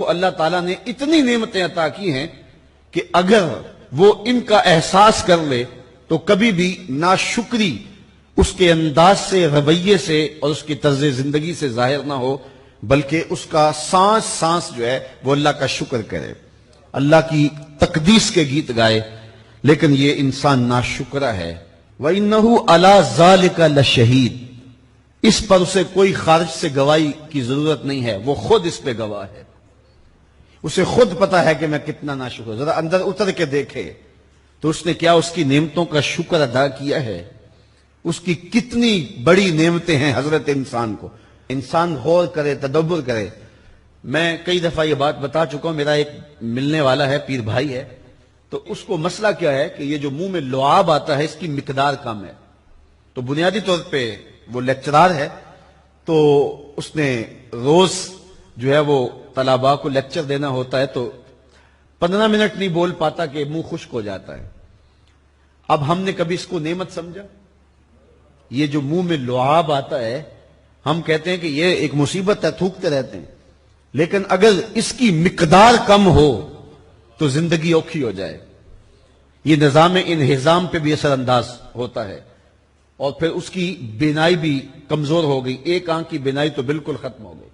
کو اللہ تعالیٰ نے اتنی نعمتیں عطا کی ہیں کہ اگر وہ ان کا احساس کر لے تو کبھی بھی ناشکری اس کے انداز سے، رویے سے اور اس کی طرز زندگی سے ظاہر نہ ہو، بلکہ اس کا سانس سانس جو ہے وہ اللہ کا شکر کرے، اللہ کی تقدیس کے گیت گائے۔ لیکن یہ انسان ناشکرا ہے۔ وَإِنَّهُ عَلَى ذَلِكَ لَشَهِيدٌ، اس پر اسے کوئی خارج سے گواہی کی ضرورت نہیں ہے، وہ خود اس پہ گواہ ہے، اسے خود پتا ہے کہ میں کتنا ناشکر ہوں۔ ذرا اندر اتر کے دیکھے تو اس نے کیا اس کی نعمتوں کا شکر ادا کیا ہے، اس کی کتنی بڑی نعمتیں ہیں حضرت انسان کو۔ انسان غور کرے، تدبر کرے۔ میں کئی دفعہ یہ بات بتا چکا ہوں، میرا ایک ملنے والا ہے، پیر بھائی ہے، تو اس کو مسئلہ کیا ہے کہ یہ جو منہ میں لعاب آتا ہے اس کی مقدار کم ہے۔ تو بنیادی طور پہ وہ لیکچرار ہے، تو اس نے روز جو ہے وہ طلباء کو لیکچر دینا ہوتا ہے، تو 15 منٹ نہیں بول پاتا کہ منہ خشک ہو جاتا ہے۔ اب ہم نے کبھی اس کو نعمت سمجھا؟ یہ جو منہ میں لعاب آتا ہے، ہم کہتے ہیں کہ یہ ایک مصیبت ہے، تھوکتے رہتے ہیں، لیکن اگر اس کی مقدار کم ہو تو زندگی اوکھی ہو جائے۔ یہ نظام انہضام پہ بھی اثر انداز ہوتا ہے، اور پھر اس کی بینائی بھی کمزور ہو گئی، ایک آنکھ کی بینائی تو بالکل ختم ہو گئی۔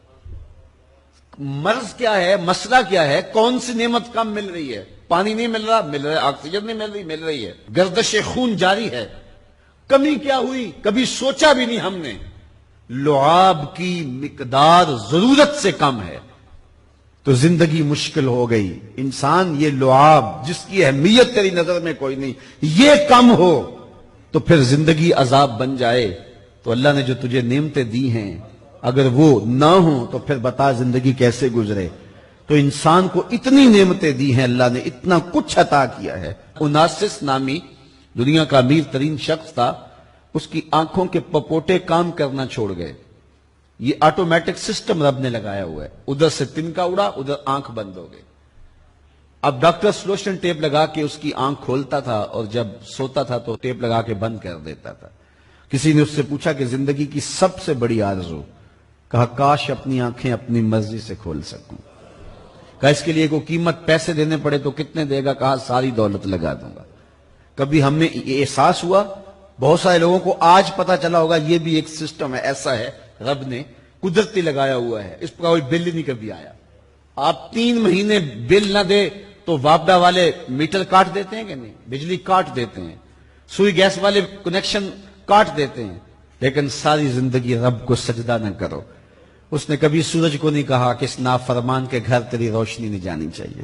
مرض کیا ہے، مسئلہ کیا ہے، کون سی نعمت کم مل رہی ہے؟ پانی نہیں مل رہا، مل رہا ہے، آکسیجن نہیں مل رہی ہے، گردش خون جاری ہے۔ کمی کیا ہوئی؟ کبھی سوچا بھی نہیں ہم نے۔ لعاب کی مقدار ضرورت سے کم ہے تو زندگی مشکل ہو گئی۔ انسان یہ لعاب جس کی اہمیت تیری نظر میں کوئی نہیں، یہ کم ہو تو پھر زندگی عذاب بن جائے۔ تو اللہ نے جو تجھے نعمتیں دی ہیں اگر وہ نہ ہوں تو پھر بتا زندگی کیسے گزرے۔ تو انسان کو اتنی نعمتیں دی ہیں اللہ نے، اتنا کچھ عطا کیا ہے۔ اوناسس نامی دنیا کا امیر ترین شخص تھا، اس کی آنکھوں کے پپوٹے کام کرنا چھوڑ گئے۔ یہ آٹومیٹک سسٹم رب نے لگایا ہوا ہے، ادھر سے تنکا اڑا، ادھر آنکھ بند ہو گئی۔ اب ڈاکٹر سلوشن ٹیپ لگا کے اس کی آنکھ کھولتا تھا، اور جب سوتا تھا تو ٹیپ لگا کے بند کر دیتا تھا۔ کسی نے اس سے پوچھا کہ زندگی کی سب سے بڑی آرزو؟ کہا کاش اپنی آنکھیں اپنی مرضی سے کھول سکوں۔ کہا اس کے لیے کوئی قیمت پیسے دینے پڑے تو کتنے دے گا؟ کہا ساری دولت لگا دوں گا۔ کبھی ہم نے یہ احساس ہوا؟ بہت سارے لوگوں کو آج پتا چلا ہوگا یہ بھی ایک سسٹم ہے، ایسا ہے، رب نے قدرتی لگایا ہوا ہے، اس پر کوئی بل نہیں کبھی آیا۔ آپ 3 مہینے بل نہ دے تو وابڈا والے میٹر کاٹ دیتے ہیں کہ نہیں؟ بجلی کاٹ دیتے ہیں، سوئی گیس والے کنیکشن کاٹ دیتے ہیں، لیکن ساری زندگی رب کو سجدہ نہ کرو۔ اس نے کبھی سورج کو نہیں کہا کہ اس نافرمان کے گھر تیری روشنی نہیں جانی چاہیے۔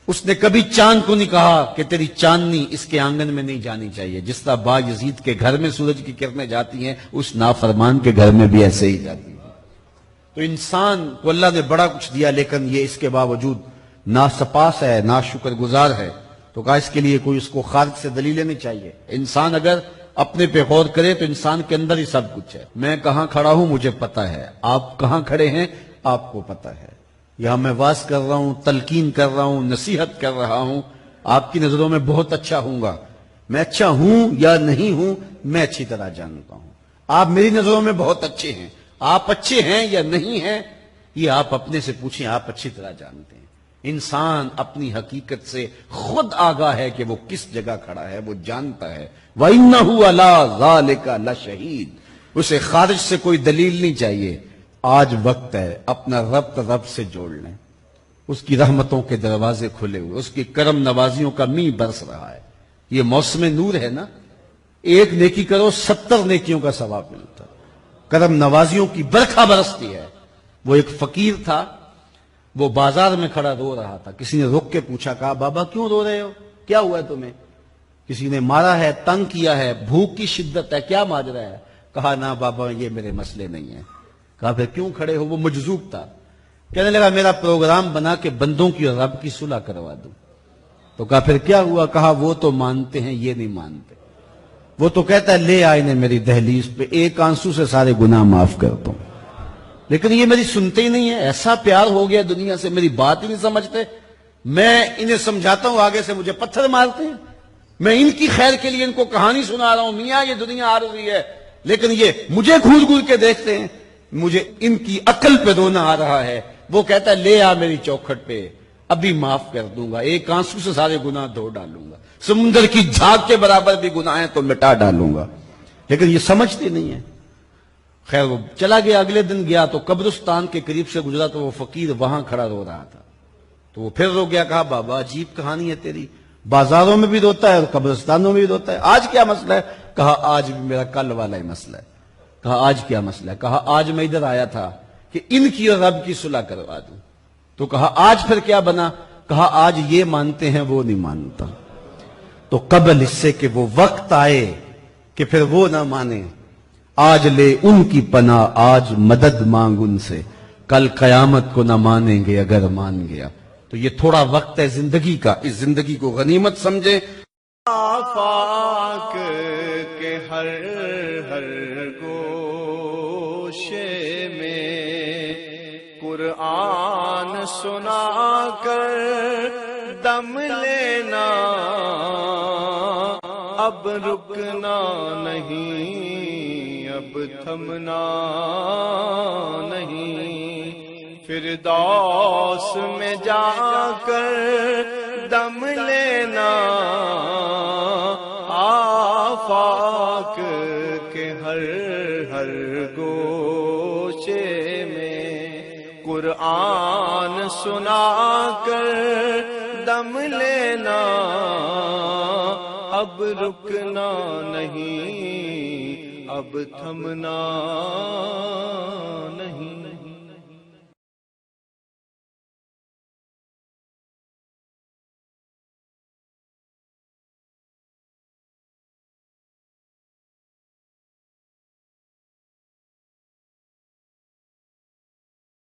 اس نے کبھی چاند کو نہیں کہا کہ تیری چاندنی اس کے آنگن میں نہیں جانی چاہیے۔ جس طرح با یزید کے گھر میں سورج کی کرنیں جاتی ہیں، اس نافرمان کے گھر میں بھی ایسے ہی جاتی ہیں۔ تو انسان کو اللہ نے بڑا کچھ دیا، لیکن یہ اس کے باوجود ناسپاس ہے، ناشکر گزار ہے۔ تو کہا اس کے لیے کوئی اس کو خارج سے دلیلیں نہیں چاہیے۔ انسان اگر اپنے پہ غور کرے تو انسان کے اندر ہی سب کچھ ہے۔ میں کہاں کھڑا ہوں مجھے پتا ہے، آپ کہاں کھڑے ہیں آپ کو پتا ہے۔ یہاں میں واز کر رہا ہوں، تلقین کر رہا ہوں، نصیحت کر رہا ہوں، آپ کی نظروں میں بہت اچھا ہوں گا۔ میں اچھا ہوں یا نہیں ہوں میں اچھی طرح جانتا ہوں۔ آپ میری نظروں میں بہت اچھے ہیں، آپ اچھے ہیں یا نہیں ہیں یہ آپ اپنے سے پوچھیں، آپ اچھی طرح جانتے ہیں۔ انسان اپنی حقیقت سے خود آگاہ ہے کہ وہ کس جگہ کھڑا ہے، وہ جانتا ہے۔ وَإِنَّهُ عَلَى ذَلِكَ لَشَهِيدٌ، اسے خارج سے کوئی دلیل نہیں چاہیے۔ آج وقت ہے اپنا رب سے جوڑ لیں۔ اس کی رحمتوں کے دروازے کھلے ہوئے، اس کی کرم نوازیوں کا می برس رہا ہے۔ یہ موسم نور ہے نا، ایک نیکی کرو 70 نیکیوں کا ثواب ملتا۔ کرم نوازیوں کی برکھا برستی ہے۔ وہ ایک فقیر تھا، وہ بازار میں کھڑا رو رہا تھا۔ کسی نے رک کے پوچھا، کہا بابا کیوں رو رہے ہو، کیا ہوا ہے تمہیں؟ کسی نے مارا ہے، تنگ کیا ہے، بھوک کی شدت ہے، کیا ماجرا ہے؟ کہا نہ بابا یہ میرے مسئلے نہیں ہیں۔ کہا پھر کیوں کھڑے ہو؟ وہ مجذوب تھا، کہنے لگا میرا پروگرام بنا کے بندوں کی اور رب کی صلح کروا دوں۔ تو کہا پھر کیا ہوا؟ کہا وہ تو مانتے ہیں یہ نہیں مانتے۔ وہ تو کہتا ہے لے آئے نے میری دہلیز پہ، ایک آنسو سے سارے گناہ معاف کرتا ہوں، لیکن یہ میری سنتے ہی نہیں ہے۔ ایسا پیار ہو گیا دنیا سے، میری بات ہی نہیں سمجھتے۔ میں انہیں سمجھاتا ہوں، آگے سے مجھے پتھر مارتے ہیں۔ میں ان کی خیر کے لیے ان کو کہانی سنا رہا ہوں، میاں یہ دنیا عارضی ہے، لیکن یہ مجھے گھور گھور کے دیکھتے ہیں۔ مجھے ان کی عقل پہ رونا آ رہا ہے، وہ کہتا ہے لے آ میری چوکھٹ پہ، ابھی معاف کر دوں گا، ایک آنسو سے سارے گناہ دھو ڈالوں گا، سمندر کی جھاگ کے برابر بھی گناہ ہیں تو مٹا ڈالوں گا. لیکن یہ سمجھتے نہیں ہیں. خیر وہ چلا گیا. اگلے دن گیا تو قبرستان کے قریب سے گزرا تو وہ فقیر وہاں کھڑا رو رہا تھا. تو وہ پھر رو گیا. کہا بابا عجیب کہانی ہے تیری، بازاروں میں بھی روتا ہے اور قبرستانوں میں بھی روتا ہے، آج کیا مسئلہ ہے؟ کہا آج بھی میرا کل والا ہی مسئلہ ہے. کہا آج کیا مسئلہ ہے؟ کہا آج میں ادھر آیا تھا کہ ان کی اور رب کی صلح کروا دوں. تو کہا آج پھر کیا بنا؟ کہا آج یہ مانتے ہیں وہ نہیں مانتا. تو قبل اس سے کہ وہ وقت آئے کہ پھر وہ نہ مانے، آج لے ان کی پناہ، آج مدد مانگ ان سے، کل قیامت کو نہ مانیں گے اگر مان گیا. تو یہ تھوڑا وقت ہے زندگی کا، اس زندگی کو غنیمت سمجھیں. آفاق کے ہر ہر گوشے میں قرآن سنا کر دم لینا، اب رکنا نہیں، اب تھمنا نہیں، فردوس میں جا کر دم لینا. آفاق کے ہر ہر گوشے میں قرآن سنا کر دم لینا، اب رکنا نہیں، اب تھمنا نہیں.